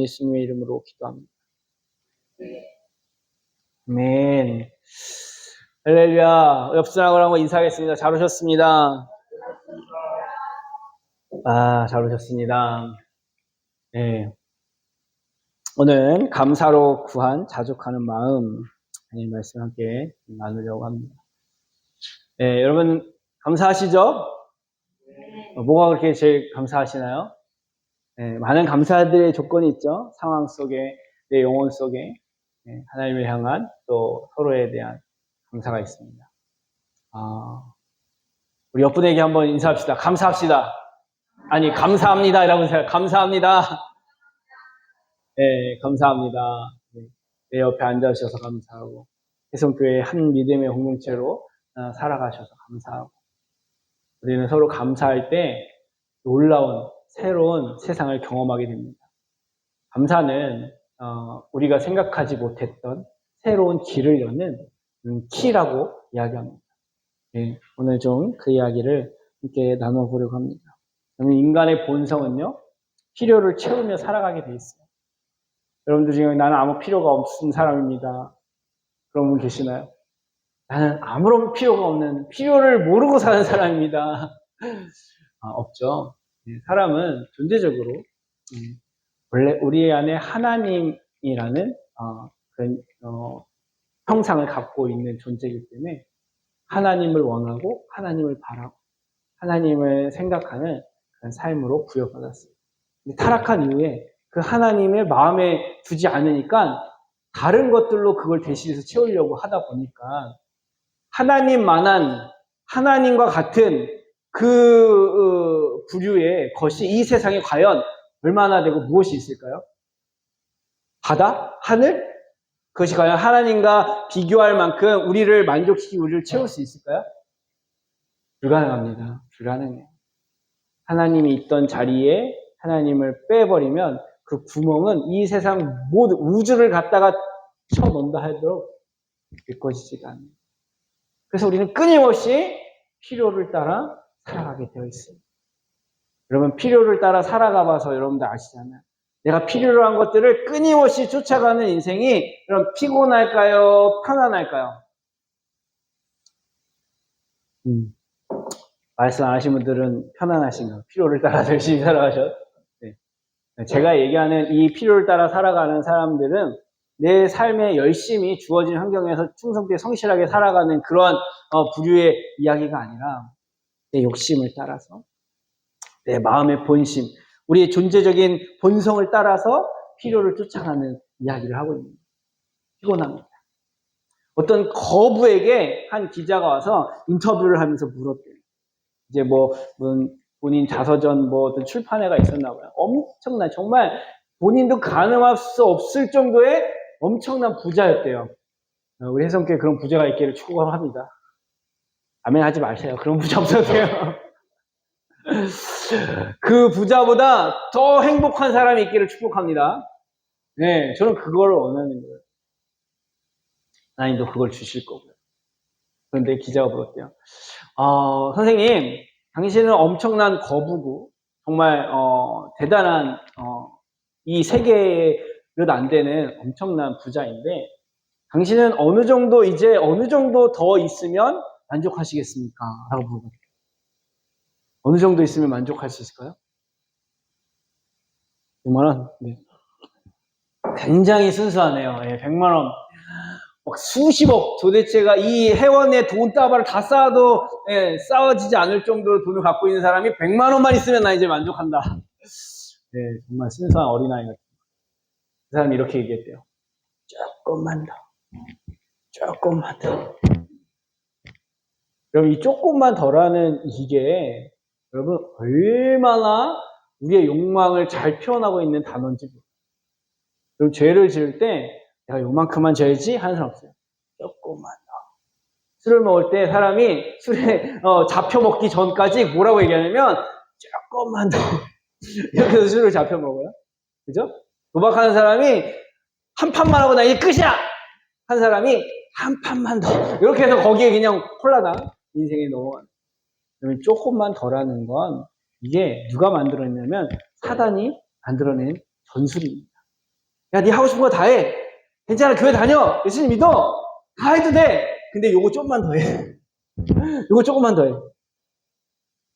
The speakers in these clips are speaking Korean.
예수님의 이름으로 기도합니다. 아멘. 할렐루야. 옆 사람을 한번 인사하겠습니다. 잘 오셨습니다. 잘 오셨습니다. 네. 오늘 감사로 구한 자족하는 마음, 하나님 말씀 함께 나누려고 합니다. 네, 여러분 감사하시죠? 뭐가 그렇게 제일 감사하시나요? 네, 많은 감사들의 조건이 있죠. 상황 속에, 내 영혼 속에 하나님을 향한 또 서로에 대한 감사가 있습니다. 우리 옆분에게 한번 인사합시다. 감사합시다. 아니, 감사합니다. 이라고 하세요. 감사합니다. 네, 감사합니다. 내 옆에 앉아주셔서 감사하고, 해성교회의 한 믿음의 공동체로 살아가셔서 감사하고, 우리는 서로 감사할 때 놀라운 새로운 세상을 경험하게 됩니다. 감사는 우리가 생각하지 못했던 새로운 길을 여는 키라고 이야기합니다. 네, 오늘 좀 그 이야기를 함께 나눠보려고 합니다. 인간의 본성은요, 필요를 채우며 살아가게 돼 있어요. 여러분들 중에 나는 아무 필요가 없는 사람입니다. 그런 분 계시나요? 나는 아무런 필요가 없는, 필요를 모르고 사는 사람입니다. 없죠. 사람은 존재적으로 원래 우리 안에 하나님이라는 형상을 갖고 있는 존재이기 때문에 하나님을 원하고 하나님을 바라고 하나님을 생각하는 그런 삶으로 부여받았어요. 타락한 이후에 그 하나님을 마음에 두지 않으니까 다른 것들로 그걸 대신해서 채우려고 하다 보니까 하나님만한, 하나님과 같은 그 부류의 것이 이 세상에 과연 얼마나 되고 무엇이 있을까요? 바다? 하늘? 그것이 과연 하나님과 비교할 만큼 우리를 만족시키고 우리를 채울 수 있을까요? 불가능합니다. 불가능해요. 하나님이 있던 자리에 하나님을 빼버리면 그 구멍은 이 세상 모든 우주를 갖다가 쳐놓는다 하도록 비꿔지지가 않아요. 그래서 우리는 끊임없이 필요를 따라 살아가게 되어 있습니다. 여러분, 필요를 따라 살아가 봐서 여러분들 아시잖아요. 내가 필요로 한 것들을 끊임없이 쫓아가는 인생이 그럼 피곤할까요? 편안할까요? 말씀 안 하신 분들은 편안하신가요? 필요를 따라 열심히 살아가셔. 네. 제가 얘기하는 이 필요를 따라 살아가는 사람들은 내 삶에 열심히 주어진 환경에서 충성되게 성실하게 살아가는 그런 부류의 이야기가 아니라 내 욕심을 따라서 내 마음의 본심, 우리의 존재적인 본성을 따라서 필요를 쫓아가는 이야기를 하고 있는 거예요. 피곤합니다. 어떤 거부에게 한 기자가 와서 인터뷰를 하면서 물었대요. 이제 본인 자서전 어떤 출판회가 있었나 봐요. 엄청난, 정말 본인도 가늠할 수 없을 정도의 엄청난 부자였대요. 우리 혜성교회 그런 부자가 있기를 축복합니다. 아멘 하지 마세요. 그런 부자 없어도 돼요. 그 부자보다 더 행복한 사람이 있기를 축복합니다. 네, 저는 그걸 원하는 거예요. 하나님도 그걸 주실 거고요. 그런데 기자가 물었대요. 선생님, 당신은 엄청난 거부고 정말 대단한 이 세계에 몇 안 되는 엄청난 부자인데 당신은 어느 정도 더 있으면 만족하시겠습니까? 라고 물어봤대요. 어느 정도 있으면 만족할 수 있을까요? 100만 원? 네. 굉장히 순수하네요. 100만 원. 수십억, 도대체가 이 회원의 돈다발을 다 쌓아도 쌓아지지 않을 정도로 돈을 갖고 있는 사람이 100만 원만 있으면 나 이제 만족한다. 네, 정말 순수한 어린아이 같은. 그 사람이 이렇게 얘기했대요. 조금만 더. 여러분, 이 조금만 더라는 이게 여러분 얼마나 우리의 욕망을 잘 표현하고 있는 단어인지. 그리고 죄를 지을 때 내가 요만큼만 져야지 하는 사람 없어요. 조금만 더. 술을 먹을 때 사람이 술에 잡혀 먹기 전까지 뭐라고 얘기하냐면 조금만 더. 이렇게 해서 술을 잡혀 먹어요. 그죠? 도박하는 사람이 한 판만 하고 나 이제 끝이야! 한 사람이 한 판만 더. 이렇게 해서 거기에 그냥 콜라당 인생에 넘어가는. 그러면 조금만 더라는 건 이게 누가 만들어냈냐면 사단이 만들어낸 전술입니다. 야, 네 하고 싶은 거 다 해. 괜찮아, 교회 다녀. 예수님 믿어. 다 해도 돼. 근데 요거 조금만 더 해. 요거 조금만 더 해.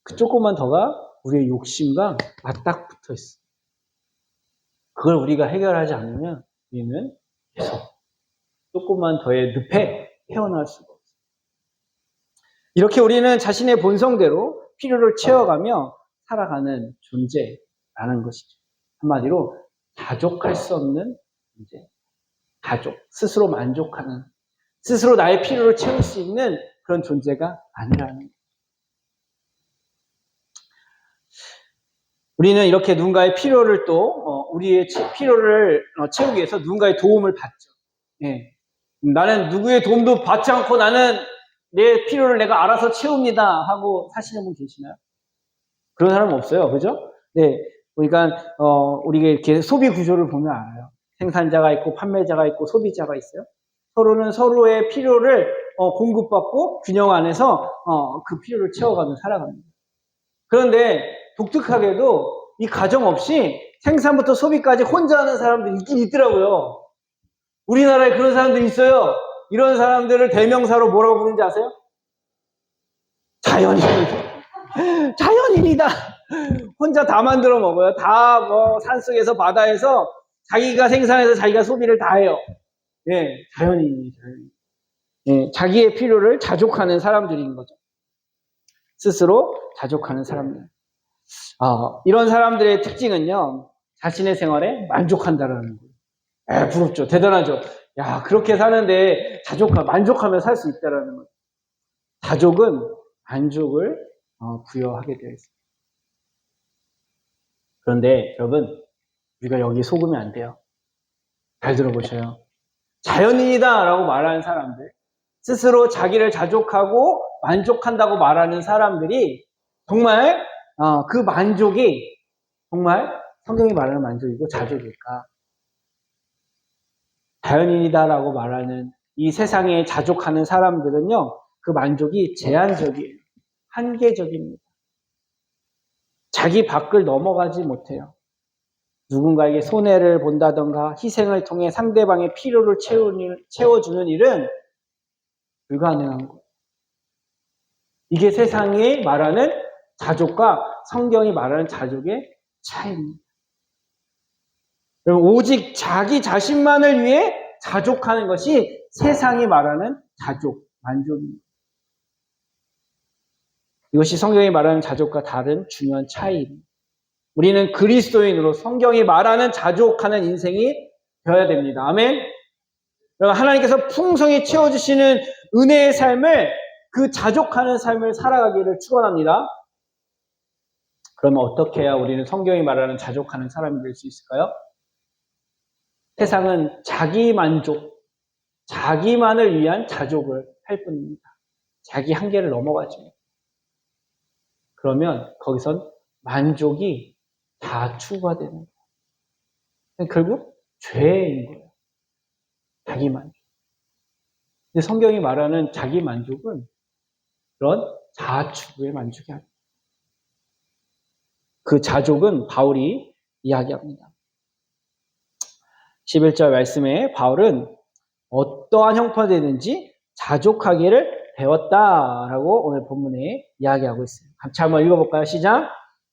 그 조금만 더가 우리의 욕심과 맞딱 붙어 있어. 그걸 우리가 해결하지 않으면 우리는 계속 조금만 더의 늪에 헤어나올 수가 없어. 이렇게 우리는 자신의 본성대로 필요를 채워가며 살아가는 존재라는 것이죠. 한마디로 자족할 수 없는 존재. 자족. 스스로 만족하는, 스스로 나의 필요를 채울 수 있는 그런 존재가 아니라는 거예요. 우리는 이렇게 누군가의 필요를 또 우리의 필요를 채우기 위해서 누군가의 도움을 받죠. 예. 나는 누구의 도움도 받지 않고 나는 내 필요를 내가 알아서 채웁니다 하고 사시는 분 계시나요? 그런 사람은 없어요. 그죠? 네. 그러니까 우리가 이렇게 소비 구조를 보면 알아요. 생산자가 있고 판매자가 있고 소비자가 있어요. 서로는 서로의 필요를 공급받고 균형 안에서 그 필요를 채워가며 살아갑니다. 그런데 독특하게도 이 가정 없이 생산부터 소비까지 혼자 하는 사람들이 있긴 있더라고요. 우리나라에 그런 사람들이 있어요. 이런 사람들을 대명사로 뭐라고 부르는지 아세요? 자연인입니다. 자연인이다. 혼자 다 만들어 먹어요. 다 뭐 산속에서 바다에서 자기가 생산해서 자기가 소비를 다 해요. 예, 자연인이에요. 자연인. 예, 자기의 필요를 자족하는 사람들인 거죠. 스스로 자족하는 사람들. 이런 사람들의 특징은요, 자신의 생활에 만족한다라는 거예요. 부럽죠. 대단하죠. 야, 그렇게 사는데 만족하며 살 수 있다라는 거예요. 자족은 만족을 부여하게 되어 있습니다. 그런데 여러분, 우리가 여기 속으면 안 돼요. 잘 들어보셔요. 자연인이다라고 말하는 사람들, 스스로 자기를 자족하고 만족한다고 말하는 사람들이 정말 그 만족이 정말 성경이 말하는 만족이고 자족일까? 자연인이다라고 말하는 이 세상에 자족하는 사람들은요, 그 만족이 제한적이에요. 한계적입니다. 자기 밖을 넘어가지 못해요. 누군가에게 손해를 본다던가 희생을 통해 상대방의 필요를 채워주는 일은 불가능한 거예요. 이게 세상이 말하는 자족과 성경이 말하는 자족의 차이입니다. 여러분, 오직 자기 자신만을 위해 자족하는 것이 세상이 말하는 자족, 만족입니다. 이것이 성경이 말하는 자족과 다른 중요한 차이입니다. 우리는 그리스도인으로 성경이 말하는 자족하는 인생이 되어야 됩니다. 아멘. 여러분, 하나님께서 풍성히 채워주시는 은혜의 삶을, 그 자족하는 삶을 살아가기를 축원합니다. 그러면 어떻게 해야 우리는 성경이 말하는 자족하는 사람이 될 수 있을까요? 세상은 자기 만족, 자기만을 위한 자족을 할 뿐입니다. 자기 한계를 넘어가죠. 그러면 거기선 만족이 다 추구가 되는 거예요. 결국 죄인 거예요. 자기 만족. 근데 성경이 말하는 자기 만족은 그런 자아추구의 만족이 아닙니다. 그 자족은 바울이 이야기합니다. 11절 말씀에 바울은 어떠한 형편이든지 자족하기를 배웠다라고 오늘 본문에 이야기하고 있어요. 같이 한번 읽어볼까요? 시작.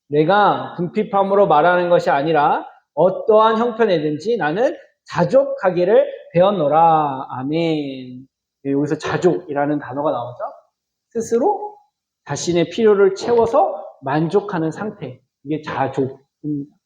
내가 궁핍함으로 말하는 것이 아니라 어떠한 형편이든지 나는 자족하기를 배웠노라. 아멘. 여기서 자족이라는 단어가 나오죠. 스스로 자신의 필요를 채워서 만족하는 상태. 이게 자족입니다.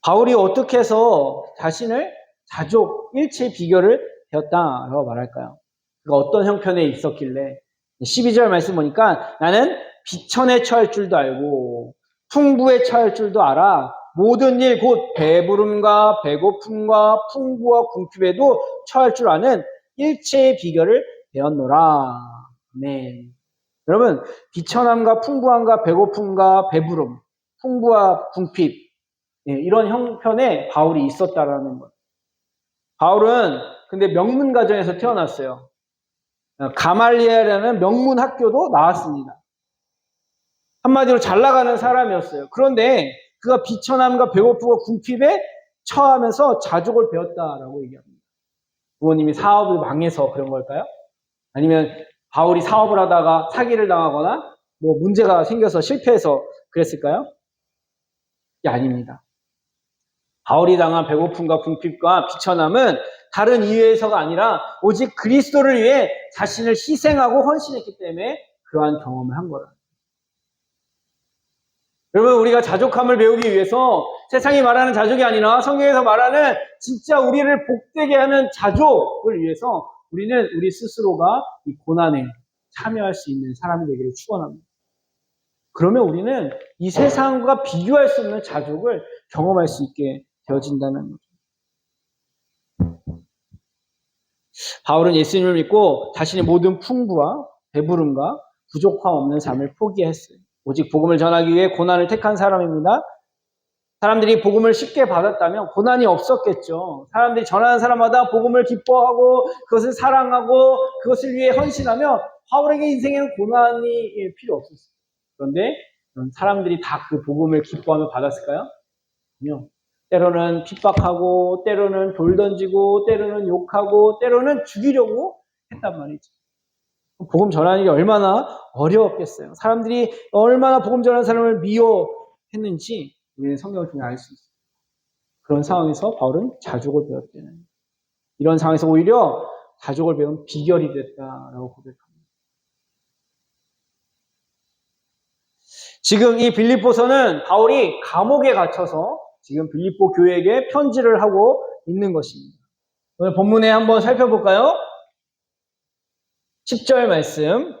바울이 어떻게 해서 자신을 자족, 일체 비결을 배웠다라고 말할까요? 그가 어떤 형편에 있었길래 12절 말씀 보니까 나는 비천에 처할 줄도 알고 풍부에 처할 줄도 알아 모든 일 곧 배부름과 배고픔과 풍부와 궁핍에도 처할 줄 아는 일체의 비결을 배웠노라. 아멘. 여러분, 비천함과 풍부함과 배고픔과 배부름, 풍부와 궁핍 이런 형편에 바울이 있었다라는 거예요. 바울은 근데 명문 가정에서 태어났어요. 가말리엘이라는 명문 학교도 나왔습니다. 한마디로 잘 나가는 사람이었어요. 그런데 그가 비천함과 배고프고 궁핍에 처하면서 자족을 배웠다라고 얘기합니다. 부모님이 사업을 망해서 그런 걸까요? 아니면 바울이 사업을 하다가 사기를 당하거나 뭐 문제가 생겨서 실패해서 그랬을까요? 이게 아닙니다. 바울이 당한 배고픔과 궁핍과 비천함은 다른 이유에서가 아니라 오직 그리스도를 위해 자신을 희생하고 헌신했기 때문에 그러한 경험을 한 거라. 여러분, 우리가 자족함을 배우기 위해서 세상이 말하는 자족이 아니라 성경에서 말하는 진짜 우리를 복되게 하는 자족을 위해서 우리는 우리 스스로가 이 고난에 참여할 수 있는 사람이 되기를 축원합니다. 그러면 우리는 이 세상과 비교할 수 없는 자족을 경험할 수 있게 되어진다는 거죠. 바울은 예수님을 믿고 자신의 모든 풍부와 배부름과 부족함 없는 삶을 포기했어요. 오직 복음을 전하기 위해 고난을 택한 사람입니다. 사람들이 복음을 쉽게 받았다면 고난이 없었겠죠. 사람들이 전하는 사람마다 복음을 기뻐하고 그것을 사랑하고 그것을 위해 헌신하며 바울에게 인생에는 고난이 필요 없었어요. 그런데 사람들이 다 그 복음을 기뻐하며 받았을까요? 아니요. 때로는 핍박하고 때로는 돌 던지고 때로는 욕하고 때로는 죽이려고 했단 말이죠. 복음 전하는 게 얼마나 어려웠겠어요. 사람들이 얼마나 복음 전하는 사람을 미워했는지 우리는 성경을 통해 알 수 있어요. 그런 상황에서 바울은 자족을 배웠대요. 이런 상황에서 오히려 자족을 배운 비결이 됐다라고 고백합니다. 지금 이 빌립보서는 바울이 감옥에 갇혀서 지금 빌립보 교회에게 편지를 하고 있는 것입니다. 오늘 본문에 한번 살펴볼까요? 10절 말씀.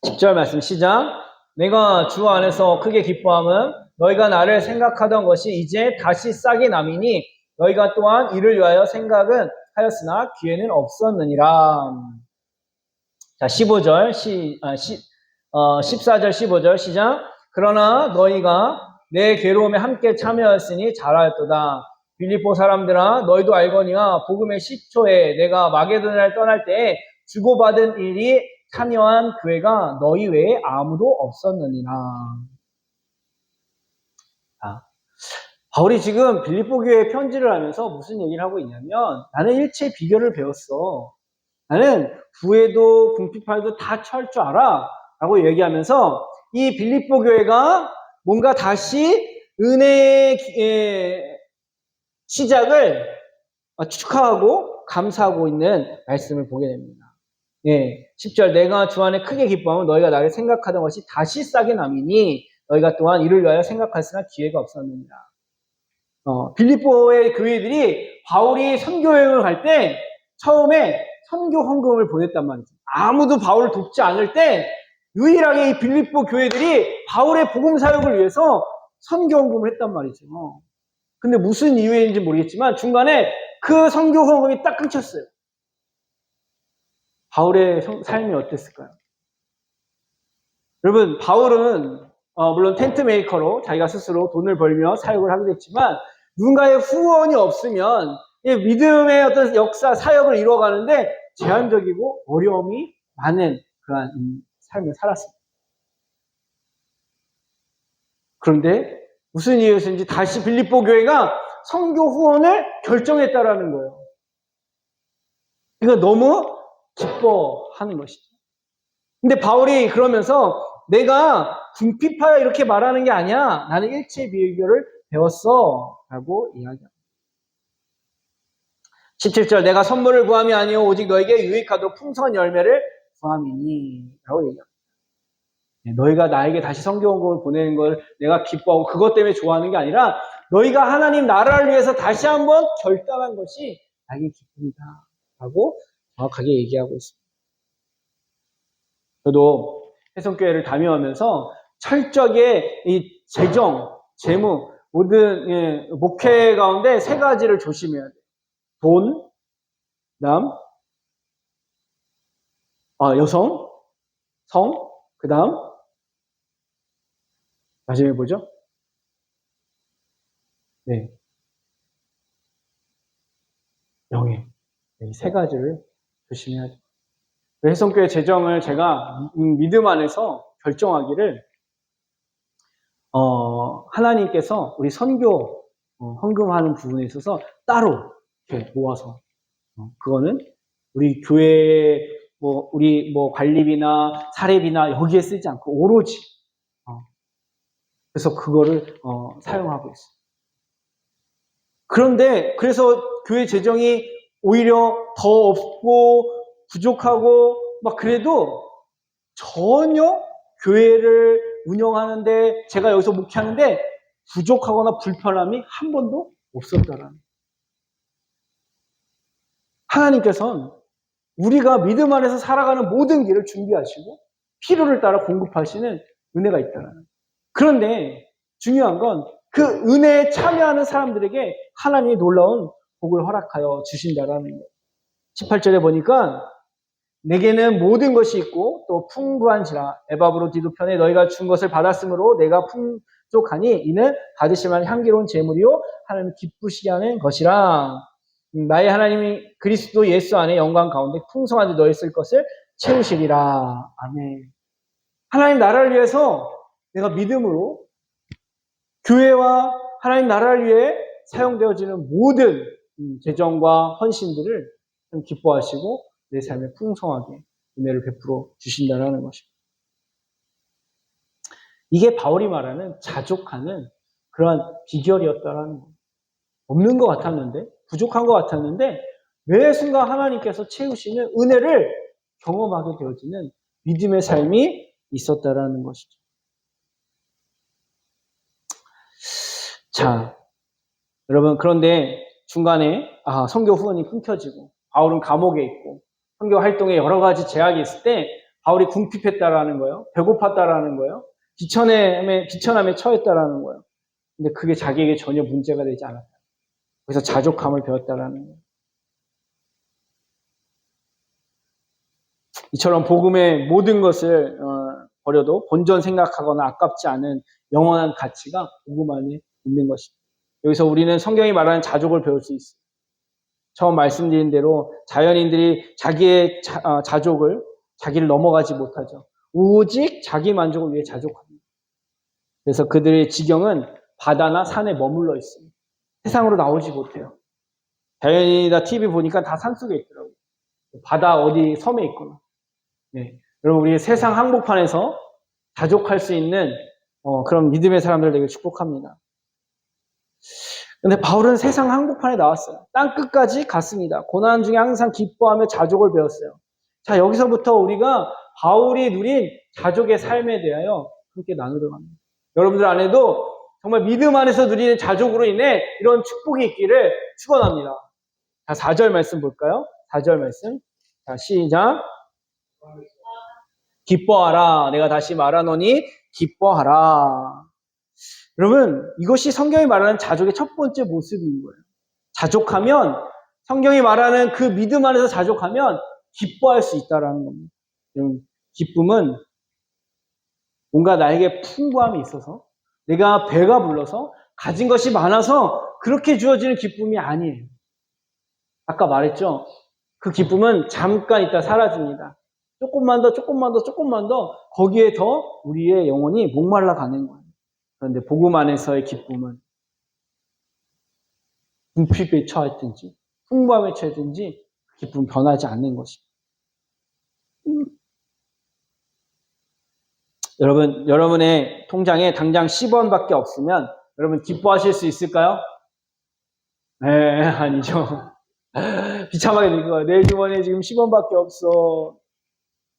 10절 말씀 시작. 내가 주 안에서 크게 기뻐함은 너희가 나를 생각하던 것이 이제 다시 싹이 남이니 너희가 또한 이를 위하여 생각은 하였으나 기회는 없었느니라. 자, 15절, 14절, 15절 시작. 그러나 너희가 내 괴로움에 함께 참여하였으니 잘하였도다. 빌립보 사람들아, 너희도 알거니와 복음의 10초에 내가 마게도냐를 떠날 때에 주고받은 일이 참여한 교회가 너희 외에 아무도 없었느니라. 바울이 지금 빌립보 교회에 편지를 하면서 무슨 얘기를 하고 있냐면 나는 일체 비결을 배웠어. 나는 부에도 궁핍할도 다 처할 줄 알아. 라고 얘기하면서 이 빌립보 교회가 뭔가 다시 은혜의 시작을 축하하고 감사하고 있는 말씀을 보게 됩니다. 예, 10절 내가 주 안에 크게 기뻐하면 너희가 나를 생각하던 것이 다시 싹이 남이니 너희가 또한 이를 위하여 생각하였으나 기회가 없었느니라. 빌립보의 교회들이 바울이 선교 여행을 갈 때 처음에 선교 헌금을 보냈단 말이죠. 아무도 바울을 돕지 않을 때 유일하게 이 빌립보 교회들이 바울의 복음 사역을 위해서 선교 헌금을 했단 말이죠. 근데 무슨 이유인지 모르겠지만 중간에 그 선교 헌금이 딱 끊겼어요. 바울의 삶이 어땠을까요? 여러분, 바울은 물론 텐트 메이커로 자기가 스스로 돈을 벌며 사역을 하게 됐지만 누군가의 후원이 없으면 믿음의 어떤 역사, 사역을 이루어가는데 제한적이고 어려움이 많은 그런 삶을 살았습니다. 그런데 무슨 이유였는지 다시 빌립보 교회가 선교 후원을 결정했다라는 거예요. 이거 너무 기뻐하는 것이죠. 근데 바울이 그러면서 내가 궁핍하여 이렇게 말하는 게 아니야. 나는 일체 비결을 배웠어. 라고 이야기합니다. 17절 내가 선물을 구함이 아니오 오직 너에게 유익하도록 풍성한 열매를 구함이니 라고 얘기합니다. 너희가 나에게 다시 성경을 보내는 걸 내가 기뻐하고 그것 때문에 좋아하는 게 아니라 너희가 하나님 나라를 위해서 다시 한번 결단한 것이 나에게 기쁨이다 라고 정확하게 얘기하고 있습니다. 저도 해성교회를 다녀오면서 철저하게 이 재정, 재무 모든 목회 가운데 세 가지를 조심해야 돼요. 돈, 그다음 여성, 성, 그다음 마지막에 뭐죠? 네, 명예. 이 세 가지를 조심해야죠. 해성교회 재정을 제가 믿음 안에서 결정하기를 하나님께서 우리 선교 헌금하는 부분에 있어서 따로 이렇게 모아서 그거는 우리 교회 우리 관리비나 사례비나 여기에 쓰지 않고 오로지 그래서 그거를 사용하고 있어요. 그런데 그래서 교회 재정이 오히려 더 없고 부족하고 막 그래도 전혀 교회를 운영하는데 제가 여기서 목회하는데 부족하거나 불편함이 한 번도 없었다라는. 하나님께서는 우리가 믿음 안에서 살아가는 모든 길을 준비하시고 필요를 따라 공급하시는 은혜가 있다는. 그런데 중요한 건 그 은혜에 참여하는 사람들에게 하나님이 놀라운 복을 허락하여 주신다라는 거예요. 18절에 보니까 내게는 모든 것이 있고 또 풍부한지라 에바브로 디도편에 너희가 준 것을 받았으므로 내가 풍족하니 이는 받으실 만한 향기로운 제물이요 하나님 기쁘시게 하는 것이라. 나의 하나님이 그리스도 예수 안에 영광 가운데 풍성한 데 너희 쓸 것을 채우시리라. 아멘. 하나님 나라를 위해서 내가 믿음으로 교회와 하나님 나라를 위해 사용되어지는 모든 재정과 헌신들을 좀 기뻐하시고 내 삶에 풍성하게 은혜를 베풀어 주신다는 것입니다. 이게 바울이 말하는 자족하는 그러한 비결이었다라는 거예요. 없는 것 같았는데, 부족한 것 같았는데 매 순간 하나님께서 채우시는 은혜를 경험하게 되어지는 믿음의 삶이 있었다라는 것이죠. 자, 여러분 그런데 중간에 선교 후원이 끊겨지고 바울은 감옥에 있고 선교 활동에 여러 가지 제약이 있을 때 바울이 궁핍했다라는 거예요. 배고팠다라는 거예요. 비천함에 처했다라는 거예요. 근데 그게 자기에게 전혀 문제가 되지 않았다. 그래서 자족함을 배웠다라는 거예요. 이처럼 복음의 모든 것을 버려도 본전 생각하거나 아깝지 않은 영원한 가치가 복음 안에 있는 것입니다. 여기서 우리는 성경이 말하는 자족을 배울 수 있어요. 처음 말씀드린 대로 자연인들이 자기의 자기를 넘어가지 못하죠. 오직 자기 만족을 위해 자족합니다. 그래서 그들의 지경은 바다나 산에 머물러 있어요. 세상으로 나오지 못해요. 자연인이나 TV 보니까 다 산속에 있더라고요. 바다 어디 섬에 있거나. 네. 여러분 우리 세상 항복판에서 자족할 수 있는 그런 믿음의 사람들 되게 축복합니다. 근데 바울은 세상 항복판에 나왔어요. 땅 끝까지 갔습니다. 고난 중에 항상 기뻐하며 자족을 배웠어요. 자, 여기서부터 우리가 바울이 누린 자족의 삶에 대하여 함께 나누려고 합니다. 여러분들 안에도 정말 믿음 안에서 누리는 자족으로 인해 이런 축복이 있기를 축원합니다. 자, 4절 말씀 볼까요? 4절 말씀. 자, 시작. 기뻐하라. 내가 다시 말하노니 기뻐하라. 여러분, 이것이 성경이 말하는 자족의 첫 번째 모습인 거예요. 자족하면, 성경이 말하는 그 믿음 안에서 자족하면 기뻐할 수 있다는 겁니다. 여러분, 기쁨은 뭔가 나에게 풍부함이 있어서, 내가 배가 불러서, 가진 것이 많아서 그렇게 주어지는 기쁨이 아니에요. 아까 말했죠? 그 기쁨은 잠깐 있다 사라집니다. 조금만 더, 거기에 더 우리의 영혼이 목말라 가는 거예요. 그런데 복음 안에서의 기쁨은 궁핍에 처했든지 풍부함에 처했든지 기쁨 변하지 않는 것입니다. 여러분의 통장에 당장 10원밖에 없으면 여러분 기뻐하실 수 있을까요? 네, 아니죠. 비참하게 될 거예요. 내 주머니에 지금 10원밖에 없어.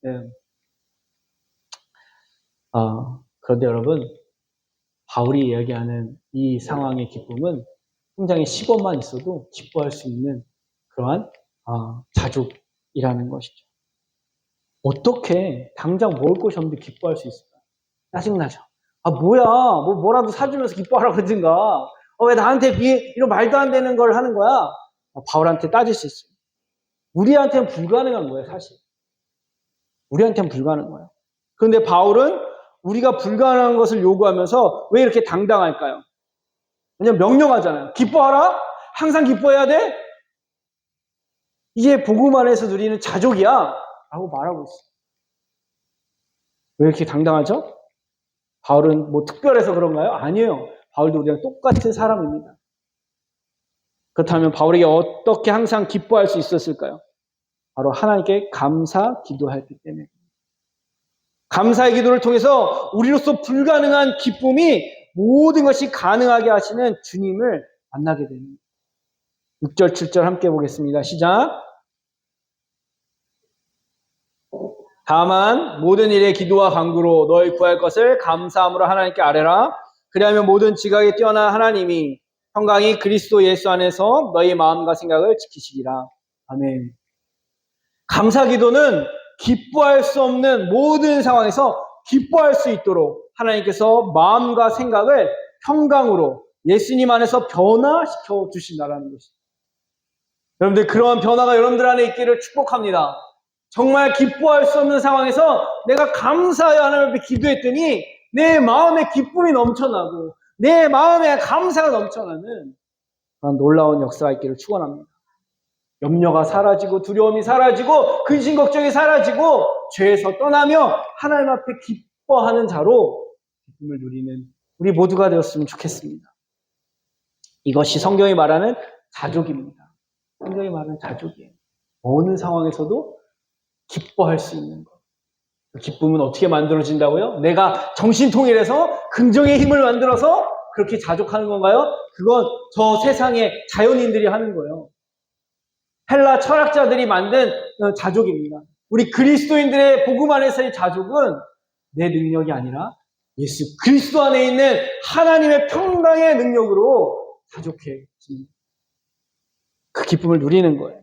네. 그런데 여러분, 바울이 이야기하는 이 상황의 기쁨은 통장에 10원만 있어도 기뻐할 수 있는 그러한 자족이라는 것이죠. 어떻게 당장 먹을 것이 없는데 기뻐할 수 있을까? 짜증나죠. 뭐야, 뭐라도 사주면서 기뻐하라 그러든가. 왜 나한테 이런 말도 안 되는 걸 하는 거야? 바울한테 따질 수 있어요. 우리한테는 불가능한 거예요, 사실. 우리한테는 불가능한 거예요. 그런데 바울은 우리가 불가능한 것을 요구하면서 왜 이렇게 당당할까요? 왜냐면 명령하잖아요. 기뻐하라? 항상 기뻐해야 돼? 이게 복음 안에서 누리는 자족이야 라고 말하고 있어요. 왜 이렇게 당당하죠? 바울은 뭐 특별해서 그런가요? 아니에요. 바울도 우리랑 똑같은 사람입니다. 그렇다면 바울에게 어떻게 항상 기뻐할 수 있었을까요? 바로 하나님께 감사 기도했기 때문에. 감사의 기도를 통해서 우리로서 불가능한 기쁨이 모든 것이 가능하게 하시는 주님을 만나게 됩니다. 6절, 7절 함께 보겠습니다. 시작. 다만 모든 일에 기도와 간구로 너희 구할 것을 감사함으로 하나님께 아뢰라. 그리하면 모든 지각에 뛰어난 하나님이 평강이 그리스도 예수 안에서 너희 마음과 생각을 지키시리라. 아멘. 감사 기도는 기뻐할 수 없는 모든 상황에서 기뻐할 수 있도록 하나님께서 마음과 생각을 평강으로 예수님 안에서 변화시켜 주신다는 것입니다. 여러분들 그러한 변화가 여러분들 안에 있기를 축복합니다. 정말 기뻐할 수 없는 상황에서 내가 감사하여 하나님 앞에 기도했더니 내 마음에 기쁨이 넘쳐나고 내 마음에 감사가 넘쳐나는 그런 놀라운 역사가 있기를 축원합니다. 염려가 사라지고 두려움이 사라지고 근심 걱정이 사라지고 죄에서 떠나며 하나님 앞에 기뻐하는 자로 기쁨을 누리는 우리 모두가 되었으면 좋겠습니다. 이것이 성경이 말하는 자족입니다. 성경이 말하는 자족이에요. 어느 상황에서도 기뻐할 수 있는 것. 그 기쁨은 어떻게 만들어진다고요? 내가 정신통일해서 긍정의 힘을 만들어서 그렇게 자족하는 건가요? 그건 저 세상의 자연인들이 하는 거예요. 헬라 철학자들이 만든 자족입니다. 우리 그리스도인들의 복음 안에서의 자족은 내 능력이 아니라 예수 그리스도 안에 있는 하나님의 평강의 능력으로 자족해집니다. 그 기쁨을 누리는 거예요.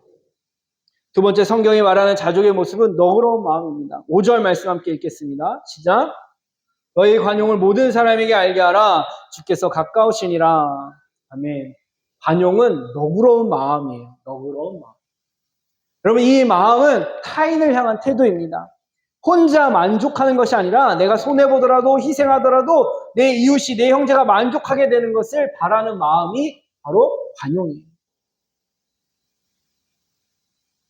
두 번째 성경이 말하는 자족의 모습은 너그러운 마음입니다. 5절 말씀 함께 읽겠습니다. 시작. 너희 관용을 모든 사람에게 알게 하라. 주께서 가까우시니라. 아멘. 관용은 너그러운 마음이에요. 너그러운 마음. 여러분 이 마음은 타인을 향한 태도입니다. 혼자 만족하는 것이 아니라 내가 손해보더라도 희생하더라도 내 이웃이 내 형제가 만족하게 되는 것을 바라는 마음이 바로 관용이에요.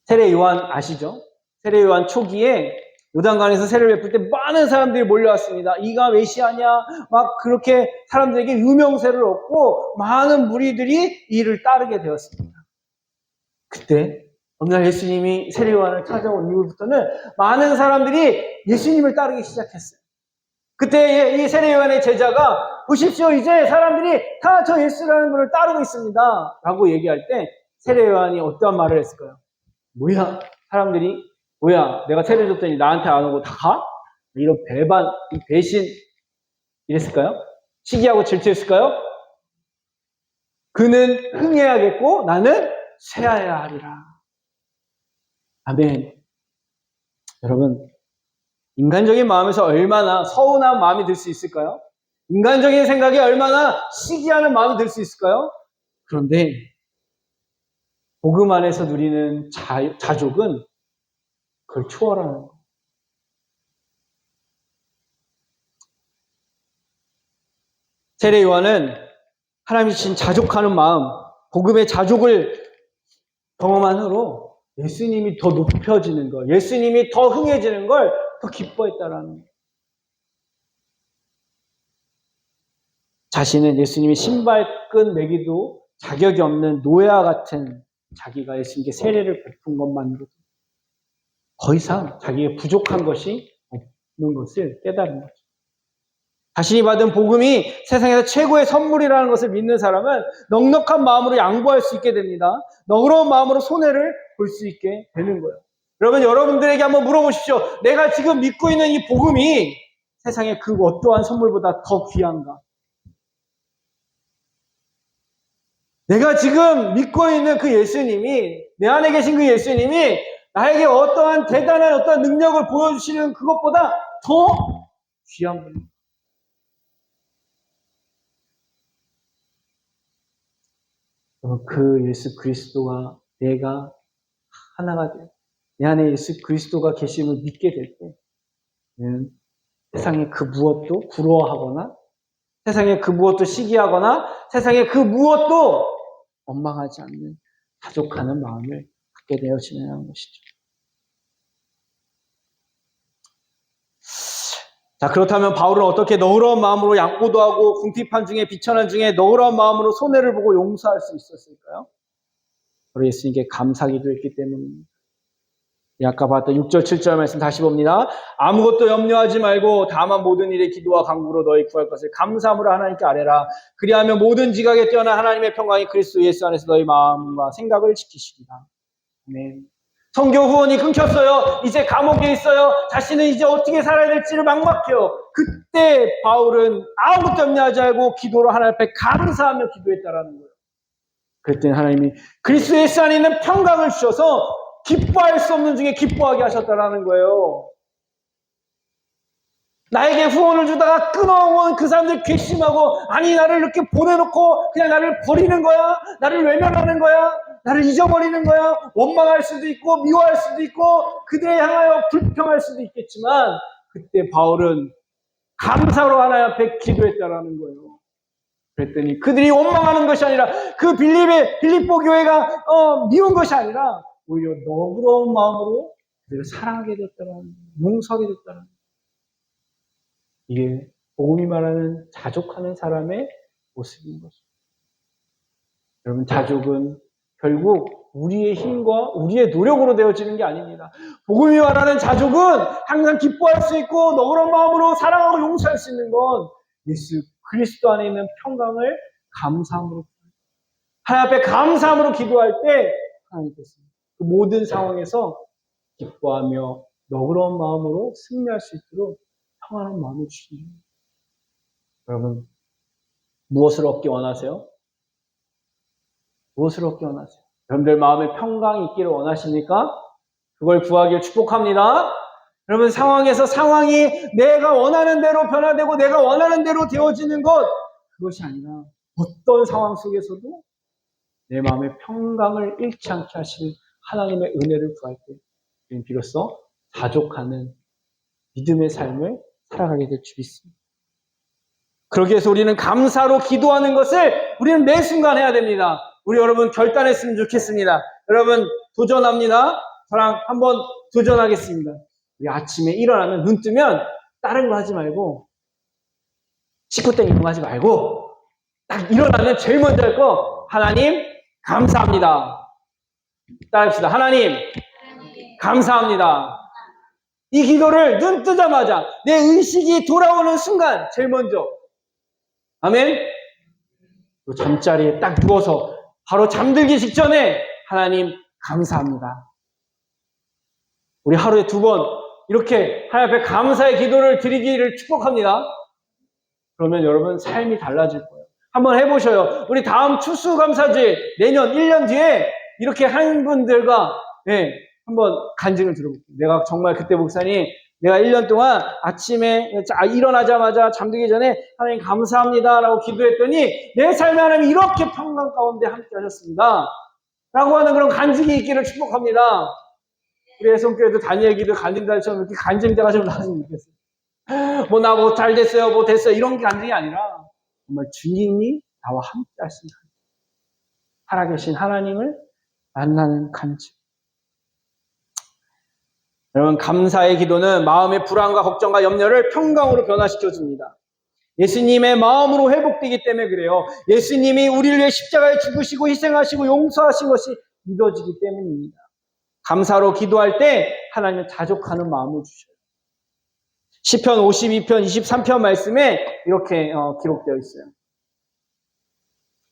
세례 요한 아시죠? 세례 요한 초기에 요단강에서 세례를 베풀 때 많은 사람들이 몰려왔습니다. 이가 메시아냐? 막 그렇게 사람들에게 유명세를 얻고 많은 무리들이 이를 따르게 되었습니다. 그때 어느 날 예수님이 세례 요한을 찾아온 이후부터는 많은 사람들이 예수님을 따르기 시작했어요. 그때 이 세례 요한의 제자가 보십시오. 이제 사람들이 다 저 예수라는 분을 따르고 있습니다. 라고 얘기할 때 세례 요한이 어떠한 말을 했을까요? 뭐야? 사람들이 뭐야? 내가 세례 줬더니 나한테 안 오고 다 가? 이런 배반, 배신 이랬을까요? 시기하고 질투했을까요? 그는 흥해야겠고 나는 쇠하여야 하리라. 아멘. 여러분 인간적인 마음에서 얼마나 서운한 마음이 들 수 있을까요? 인간적인 생각에 얼마나 시기하는 마음이 들 수 있을까요? 그런데 복음 안에서 누리는 자족은 그걸 초월하는 거예요. 세례 요한은 하나님이 주신 자족하는 마음, 복음의 자족을 경험한 후로 예수님이 더 높여지는 걸, 예수님이 더 흥해지는 걸 더 기뻐했다라는 거예요. 자신은 예수님이 신발끈 매기도 자격이 없는 노예와 같은 자기가 예수님께 세례를 베푼 것만으로도 더 이상 자기의 부족한 것이 없는 것을 깨달은 거죠. 자신이 받은 복음이 세상에서 최고의 선물이라는 것을 믿는 사람은 넉넉한 마음으로 양보할 수 있게 됩니다. 너그러운 마음으로 손해를 볼 수 있게 되는 거예요. 여러분, 여러분들에게 한번 물어보십시오. 내가 지금 믿고 있는 이 복음이 세상의 그 어떠한 선물보다 더 귀한가? 내가 지금 믿고 있는 그 예수님이, 내 안에 계신 그 예수님이 나에게 어떠한 대단한 어떠한 능력을 보여주시는 그것보다 더 귀한 분입니다. 그 예수 그리스도와 내가 하나가 되어 내 안에 예수 그리스도가 계심을 믿게 될 때 세상의 그 무엇도 부러워하거나 세상의 그 무엇도 시기하거나 세상의 그 무엇도 원망하지 않는 자족하는 마음을 갖게 되어지는 것이죠. 자, 그렇다면 바울은 어떻게 너그러운 마음으로 양보도 하고 궁핍한 중에 비천한 중에 너그러운 마음으로 손해를 보고 용서할 수 있었을까요? 바로 예수님께 감사기도 했기 때문입니다. 아까 봤던 6절 7절 말씀 다시 봅니다. 아무것도 염려하지 말고 다만 모든 일에 기도와 간구로 너희 구할 것을 감사함으로 하나님께 아뢰라. 그리하면 모든 지각에 뛰어난 하나님의 평강이 그리스도 예수 안에서 너희 마음과 생각을 지키시리라. 아멘. 선교 후원이 끊겼어요. 이제 감옥에 있어요. 자신은 이제 어떻게 살아야 될지를 막막해요. 그때 바울은 아무것도 염려하지 말고 기도로 하나님 앞에 감사하며 기도했다라는 거예요. 그랬더니 하나님이 그리스도 예수 안에 있는 평강을 주셔서 기뻐할 수 없는 중에 기뻐하게 하셨다라는 거예요. 나에게 후원을 주다가 끊어온 그 사람들 괘씸하고 아니 나를 이렇게 보내놓고 그냥 나를 버리는 거야? 나를 외면하는 거야? 나를 잊어버리는 거야? 원망할 수도 있고 미워할 수도 있고 그들에 향하여 불평할 수도 있겠지만 그때 바울은 감사로 하나님 앞에 기도했다라는 거예요. 그랬더니 그들이 원망하는 것이 아니라 그 빌립보 교회가 미운 것이 아니라 오히려 너그러운 마음으로 그들을 사랑하게 됐다라는 거예요. 용서하게 됐다라는 거예요. 이게 복음이 말하는 자족하는 사람의 모습인 것입니다. 여러분, 자족은 결국 우리의 힘과 우리의 노력으로 되어지는 게 아닙니다. 복음이 말하는 자족은 항상 기뻐할 수 있고 너그러운 마음으로 사랑하고 용서할 수 있는 건 예수 그리스도 안에 있는 평강을 감사함으로 하나님 앞에 감사함으로 기도할 때 하나님께서 그 모든 상황에서 기뻐하며 너그러운 마음으로 승리할 수 있도록 평안한 마음을 주십니다. 여러분, 무엇을 얻기 원하세요? 무엇을 얻기 원하세요? 여러분들 마음에 평강이 있기를 원하십니까? 그걸 구하길 축복합니다. 여러분, 상황이 내가 원하는 대로 변화되고 내가 원하는 대로 되어지는 것, 그것이 아니라 어떤 상황 속에서도 내 마음의 평강을 잃지 않게 하실 하나님의 은혜를 구할 때 비로소 자족하는 믿음의 삶을 살아가게 될 줄 믿습니다. 그러기 위해서 우리는 감사로 기도하는 것을 우리는 매 순간 해야 됩니다. 우리 여러분 결단했으면 좋겠습니다. 여러분 도전합니다. 저랑 한번 도전하겠습니다. 우리 아침에 일어나면 눈 뜨면 다른 거 하지 말고 식구 땡기는 거 하지 말고 딱 일어나면 제일 먼저 할 거 하나님 감사합니다. 따라합시다. 하나님 감사합니다. 이 기도를 눈 뜨자마자 내 의식이 돌아오는 순간 제일 먼저 아멘. 잠자리에 딱 누워서 바로 잠들기 직전에 하나님 감사합니다. 우리 하루에 2번 이렇게 하나님 앞에 감사의 기도를 드리기를 축복합니다. 그러면 여러분 삶이 달라질 거예요. 한번 해보셔요. 우리 다음 추수감사절 내년 1년 뒤에 이렇게 한 분들과 한번 간증을 들어볼게요. 내가 정말 그때 목사님 내가 1년 동안 아침에 일어나자마자 잠들기 전에 하나님 감사합니다 라고 기도했더니 내 삶에 하나님 이렇게 평강 가운데 함께 하셨습니다 라고 하는 그런 간증이 있기를 축복합니다. 우리 애송교회도 다니엘 기도 간증자처럼 이렇게 간증자가 좀 나왔으면 좋겠어요. 뭐 나 뭐 잘 됐어요 뭐 됐어요 이런 게 간증이 아니라 정말 주님이 나와 함께 하신 살아계신 하나님을 만나는 간증. 여러분 감사의 기도는 마음의 불안과 걱정과 염려를 평강으로 변화시켜줍니다. 예수님의 마음으로 회복되기 때문에 그래요. 예수님이 우리를 위해 십자가에 죽으시고 희생하시고 용서하신 것이 믿어지기 때문입니다. 감사로 기도할 때 하나님은 자족하는 마음을 주셔요. 시편 52편 23편 말씀에 이렇게 기록되어 있어요.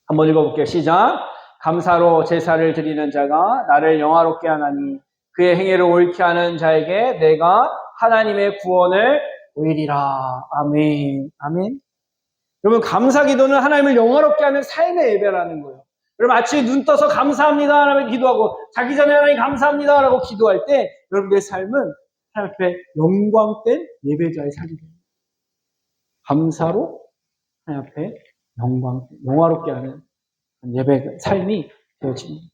한번 읽어볼게요. 시작. 감사로 제사를 드리는 자가 나를 영화롭게 하나니 그의 행위를 옳게 하는 자에게 내가 하나님의 구원을 보이리라. 아멘. 아멘. 여러분 감사 기도는 하나님을 영화롭게 하는 삶의 예배라는 거예요. 여러분 아침에 눈 떠서 감사합니다 라고 기도하고 자기 전에 하나님 감사합니다 라고 기도할 때 여러분의 삶은 하나님 앞에 영광된 예배자의 삶이 됩니다. 감사로 하나님 앞에 영화롭게 하는 예배 삶이 되어집니다.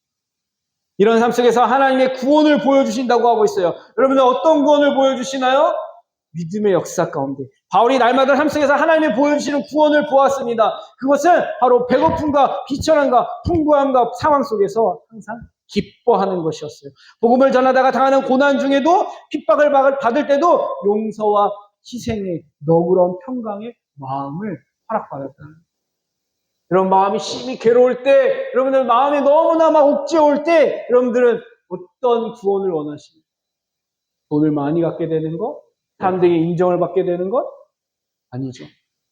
이런 삶 속에서 하나님의 구원을 보여주신다고 하고 있어요. 여러분들 어떤 구원을 보여주시나요? 믿음의 역사 가운데 바울이 날마다 삶 속에서 하나님이 보여주시는 구원을 보았습니다. 그것은 바로 배고픔과 비천함과 풍부함과 상황 속에서 항상 기뻐하는 것이었어요. 복음을 전하다가 당하는 고난 중에도 핍박을 받을 때도 용서와 희생의 너그러운 평강의 마음을 허락받았다. 여러분 마음이 심히 괴로울 때, 여러분들 마음이 너무나 막 옥죄올 때, 여러분들은 어떤 구원을 원하십니까? 돈을 많이 갖게 되는 것? 사람들에게 인정을 받게 되는 것? 아니죠.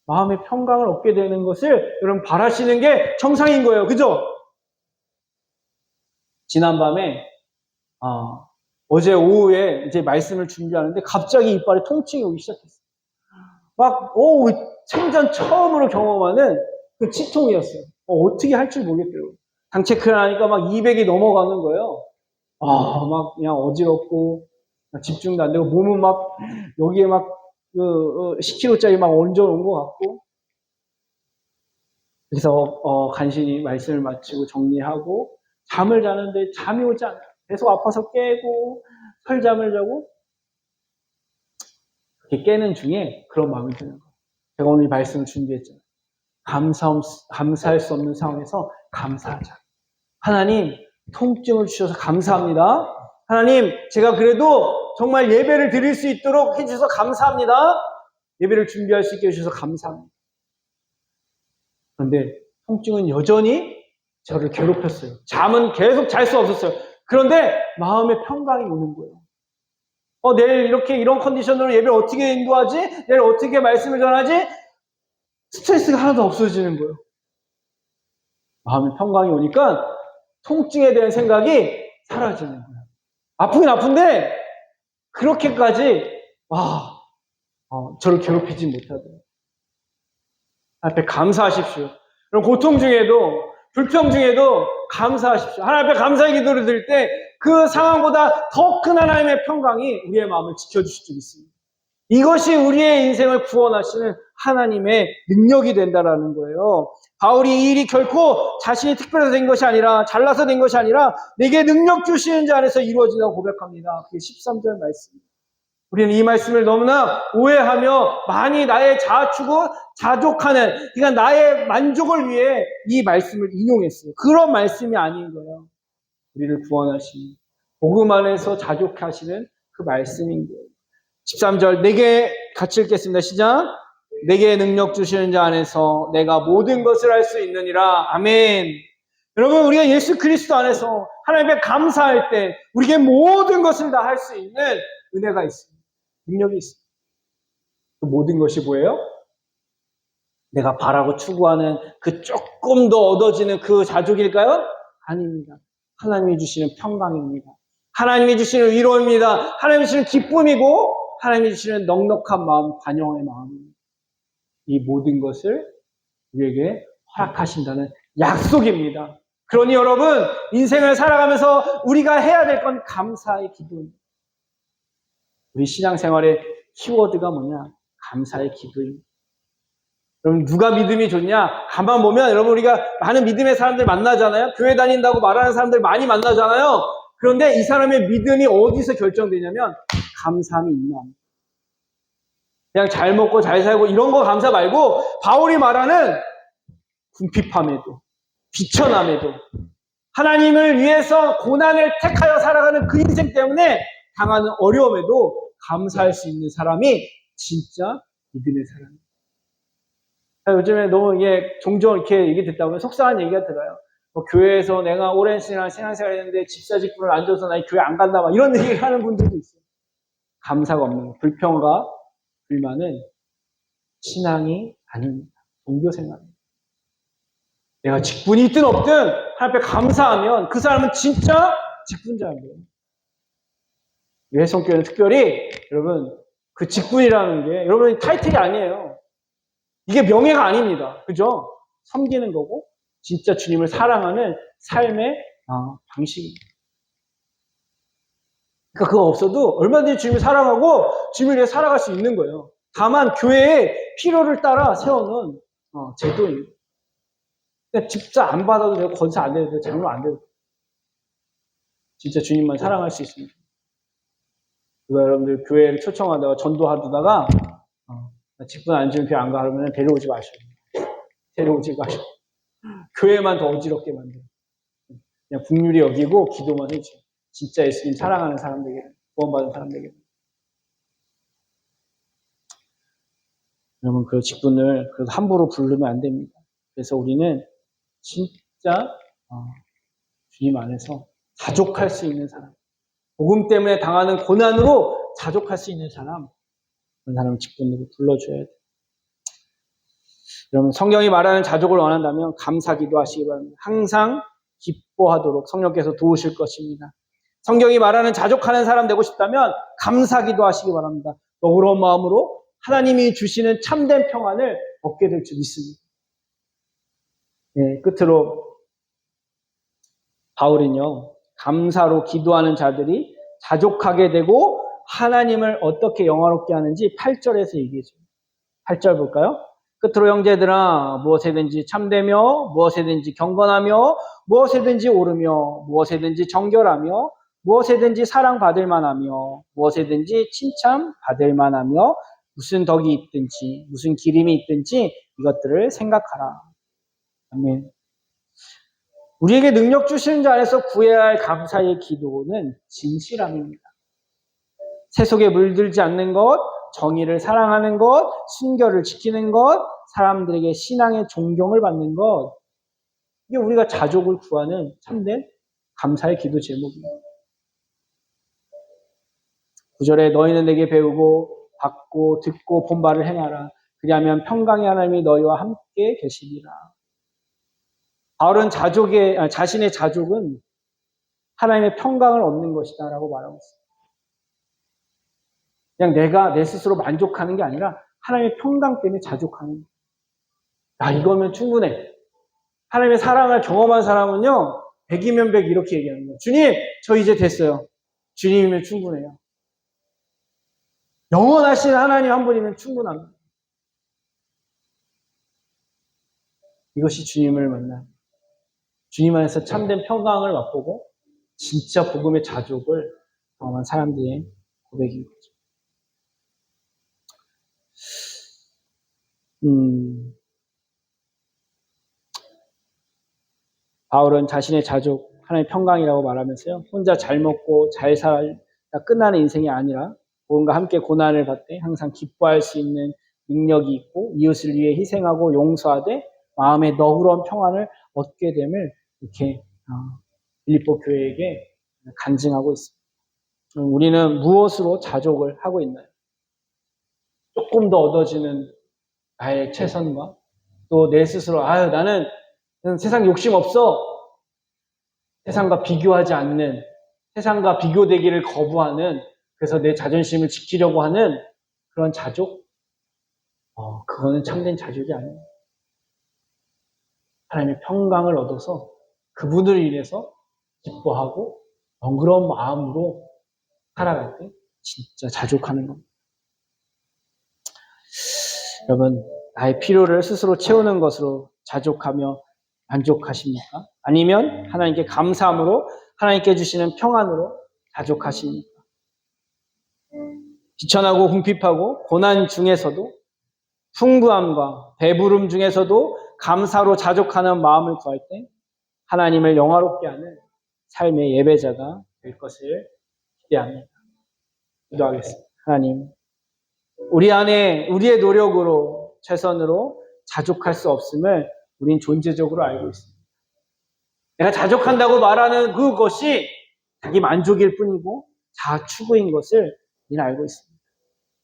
마음의 평강을 얻게 되는 것을 여러분 바라시는 게 정상인 거예요. 그죠? 지난밤에 어제 오후에 이제 말씀을 준비하는데 갑자기 이빨에 통증이 오기 시작했어요. 막 생전 처음으로 경험하는 그 치통이었어요. 어떻게 할 줄 모르겠더라고요. 당 체크를 하니까 막 200이 넘어가는 거예요. 막 그냥 어지럽고 집중도 안 되고 몸은 막 여기에 막 10kg짜리 막 얹어놓은 것 같고. 그래서 간신히 말씀을 마치고 정리하고 잠을 자는데 잠이 오지 않아요. 계속 아파서 깨고 설잠을 자고 그렇게 깨는 중에 그런 마음이 드는 거예요. 제가 오늘 이 말씀을 준비했잖아요. 감사할 수 없는 상황에서 감사하자. 하나님, 통증을 주셔서 감사합니다. 하나님, 제가 그래도 정말 예배를 드릴 수 있도록 해주셔서 감사합니다. 예배를 준비할 수 있게 해주셔서 감사합니다. 그런데 통증은 여전히 저를 괴롭혔어요. 잠은 계속 잘 수 없었어요. 그런데 마음의 평강이 오는 거예요. 내일 이렇게 이런 컨디션으로 예배를 어떻게 인도하지? 내일 어떻게 말씀을 전하지? 스트레스가 하나도 없어지는 거예요. 마음의 평강이 오니까 통증에 대한 생각이 사라지는 거예요. 아프긴 아픈데 그렇게까지 저를 괴롭히지 못하더라고요. 앞에 감사하십시오. 그럼 고통 중에도 불평 중에도 감사하십시오. 하나님 앞에 감사의 기도를 드릴 때 그 상황보다 더 큰 하나님의 평강이 우리의 마음을 지켜주실 줄 믿습니다. 이것이 우리의 인생을 구원하시는 하나님의 능력이 된다라는 거예요. 바울이 이 일이 결코 자신이 특별해서 된 것이 아니라 잘나서 된 것이 아니라 내게 능력 주시는 자 안에서 이루어진다고 고백합니다. 그게 13절 말씀입니다. 우리는 이 말씀을 너무나 오해하며 많이 나의 자족하는, 그러니까 나의 만족을 위해 이 말씀을 인용했어요. 그런 말씀이 아닌 거예요. 우리를 구원하시는, 복음 안에서 자족하시는 그 말씀인 거예요. 13절, 내게 같이 읽겠습니다. 시작. 내게 능력 주시는 자 안에서 내가 모든 것을 할 수 있느니라. 아멘. 여러분, 우리가 예수 그리스도 안에서 하나님께 감사할 때 우리에게 모든 것을 다 할 수 있는 은혜가 있습니다. 능력이 있습니다. 그 모든 것이 뭐예요? 내가 바라고 추구하는 그 조금 더 얻어지는 그 자족일까요? 아닙니다. 하나님이 주시는 평강입니다. 하나님이 주시는 위로입니다. 하나님이 주시는 기쁨이고 하나님이 주시는 넉넉한 마음, 관용의 마음입니다. 이 모든 것을 우리에게 허락하신다는 약속입니다. 그러니 여러분, 인생을 살아가면서 우리가 해야 될 건 감사의 기도입니다. 우리 신앙생활의 키워드가 뭐냐? 감사의 기도입니다. 여러분, 누가 믿음이 좋냐? 가만 보면 여러분, 우리가 많은 믿음의 사람들 만나잖아요. 교회 다닌다고 말하는 사람들 많이 만나잖아요. 그런데 이 사람의 믿음이 어디서 결정되냐면 감사함이 있나. 그냥 잘 먹고 잘 살고 이런 거 감사 말고 바울이 말하는 궁핍함에도 비천함에도 하나님을 위해서 고난을 택하여 살아가는 그 인생 때문에 당하는 어려움에도 감사할 수 있는 사람이 진짜 믿음의 사람입니다. 요즘에 너무 이게 종종 이렇게 얘기 듣다 보면 속상한 얘기가 들어요. 교회에서 내가 오랜 시간 신앙생활 했는데 집사 직분을 안 줘서 나 교회 안 간다 막 이런 얘기를 하는 분들도 있어요. 감사가 없는 거. 불평과 불만은 신앙이 아닙니다. 종교생활입니다. 내가 직분이 있든 없든 하나님 앞에 감사하면 그 사람은 진짜 직분자인 거예요. 예성교회는 특별히 여러분 그 직분이라는 게 여러분 타이틀이 아니에요. 이게 명예가 아닙니다. 그죠? 섬기는 거고 진짜 주님을 사랑하는 삶의 방식입니다. 그러니까 그거 없어도 얼마든지 주님을 사랑하고 주님을 위해 살아갈 수 있는 거예요. 다만 교회의 필요를 따라 세워놓은 제도입니다. 그러니까 집사 안 받아도 되고 건사 안 해도 되고 장로 안 돼도 돼요. 진짜 주님만 사랑할 수 있습니다. 그거 여러분들 교회를 초청하다가 전도하다가 직분 안 주면 교회 안 가 그러면 데려오지 마셔요. 데려오지 마셔요. 교회만 더 어지럽게 만들어요. 그냥 국률이 여기고 기도만 해주세요. 진짜 예수님 사랑하는 사람들에게 구원받은 사람들에게. 여러분, 그 직분을 그래서 함부로 부르면 안 됩니다. 그래서 우리는 진짜 주님 안에서 자족할 수 있는 사람, 복음 때문에 당하는 고난으로 자족할 수 있는 사람, 그런 사람 직분으로 불러줘야 돼요. 여러분, 성경이 말하는 자족을 원한다면 감사기도 하시기 바랍니다. 항상 기뻐하도록 성령께서 도우실 것입니다. 성경이 말하는 자족하는 사람 되고 싶다면 감사기도 하시기 바랍니다. 너그러운 마음으로 하나님이 주시는 참된 평안을 얻게 될 줄 믿습니다. 네, 끝으로 바울은요, 감사로 기도하는 자들이 자족하게 되고 하나님을 어떻게 영화롭게 하는지 8절에서 얘기해줘요. 8절 볼까요? 끝으로 형제들아, 무엇에든지 참되며 무엇에든지 경건하며 무엇에든지 오르며 무엇에든지 정결하며 무엇에든지 사랑받을 만하며 무엇에든지 칭찬받을 만하며 무슨 덕이 있든지 무슨 기림이 있든지 이것들을 생각하라. 아멘. 우리에게 능력 주시는 자 안에서 구해야 할 감사의 기도는 진실함입니다. 세속에 물들지 않는 것, 정의를 사랑하는 것, 순결을 지키는 것, 사람들에게 신앙의 존경을 받는 것, 이게 우리가 자족을 구하는 참된 감사의 기도 제목입니다. 9절에 너희는 내게 배우고 받고 듣고 본 바를 행하라. 그리하면 평강의 하나님이 너희와 함께 계시리라. 바울은 자신의 자족은 하나님의 평강을 얻는 것이다 라고 말하고 있습니다. 그냥 내가 내 스스로 만족하는 게 아니라 하나님의 평강 때문에 자족하는 거예요. 이거면 충분해. 하나님의 사랑을 경험한 사람은요, 100이면 100 이렇게 얘기하는 거예요. 주님, 저 이제 됐어요. 주님이면 충분해요. 영원하신 하나님 한 분이면 충분합니다. 이것이 주님을 만나 주님 안에서 참된 평강을 맛보고 진짜 복음의 자족을 경험한 사람들의 고백인 거죠. 바울은 자신의 자족, 하나님의 평강이라고 말하면서요, 혼자 잘 먹고 잘 살다 끝나는 인생이 아니라 복음과 함께 고난을 받되 항상 기뻐할 수 있는 능력이 있고 이웃을 위해 희생하고 용서하되 마음의 너그러운 평안을 얻게 됨을 이렇게 빌립보 교회에게 간증하고 있습니다. 우리는 무엇으로 자족을 하고 있나요? 조금 더 얻어지는 나의 최선과 또 내 스스로 나는 세상 욕심 없어. 세상과 비교하지 않는, 세상과 비교되기를 거부하는, 그래서 내 자존심을 지키려고 하는 그런 자족? 그거는 참된 자족이 아니에요. 하나님의 평강을 얻어서 그분을 인해서 기뻐하고 너그러운 마음으로 살아갈 때 진짜 자족하는 겁니다. 여러분, 나의 필요를 스스로 채우는 것으로 자족하며 만족하십니까? 아니면 하나님께 감사함으로 하나님께 주시는 평안으로 자족하십니까? 비천하고 궁핍하고 고난 중에서도 풍부함과 배부름 중에서도 감사로 자족하는 마음을 구할 때 하나님을 영화롭게 하는 삶의 예배자가 될 것을 기대합니다. 기도하겠습니다. 하나님, 우리 안에 우리의 노력으로 최선으로 자족할 수 없음을 우린 존재적으로 알고 있습니다. 내가 자족한다고 말하는 그것이 자기 만족일 뿐이고 자아 추구인 것을 우리는 알고 있습니다.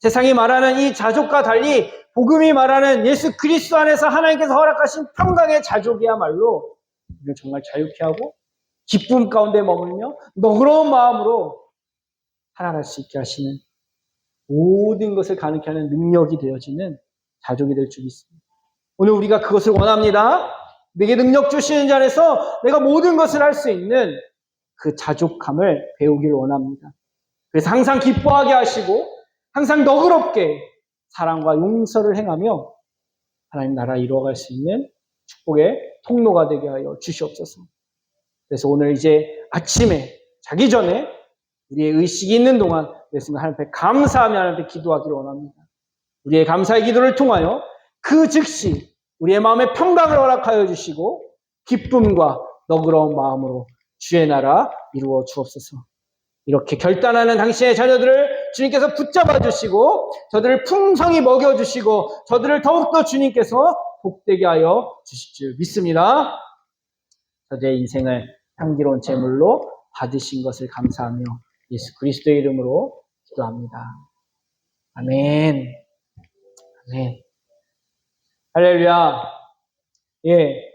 세상이 말하는 이 자족과 달리 복음이 말하는 예수 그리스도 안에서 하나님께서 허락하신 평강의 자족이야말로 우리를 정말 자유케 하고 기쁨 가운데 머물며 너그러운 마음으로 살아갈 수 있게 하시는 모든 것을 가능케 하는 능력이 되어지는 자족이 될 줄 믿습니다. 오늘 우리가 그것을 원합니다. 내게 능력 주시는 자 안에서 내가 모든 것을 할 수 있는 그 자족함을 배우기를 원합니다. 그래서 항상 기뻐하게 하시고 항상 너그럽게 사랑과 용서를 행하며 하나님 나라 이루어갈 수 있는 축복의 통로가 되게 하여 주시옵소서. 그래서 오늘 이제 아침에 자기 전에 우리의 의식이 있는 동안 말씀을 하나님 앞에 감사하며 하나님 앞에 기도하기를 원합니다. 우리의 감사의 기도를 통하여 그 즉시 우리의 마음에 평강을 허락하여 주시고 기쁨과 너그러운 마음으로 주의 나라 이루어 주옵소서. 이렇게 결단하는 당신의 자녀들을 주님께서 붙잡아 주시고 저들을 풍성히 먹여주시고 저들을 더욱더 주님께서 복되게 하여 주실 줄 믿습니다. 저의 인생을 향기로운 제물로 받으신 것을 감사하며 예수 그리스도의 이름으로 기도합니다. 아멘. 아멘. 할렐루야. 예.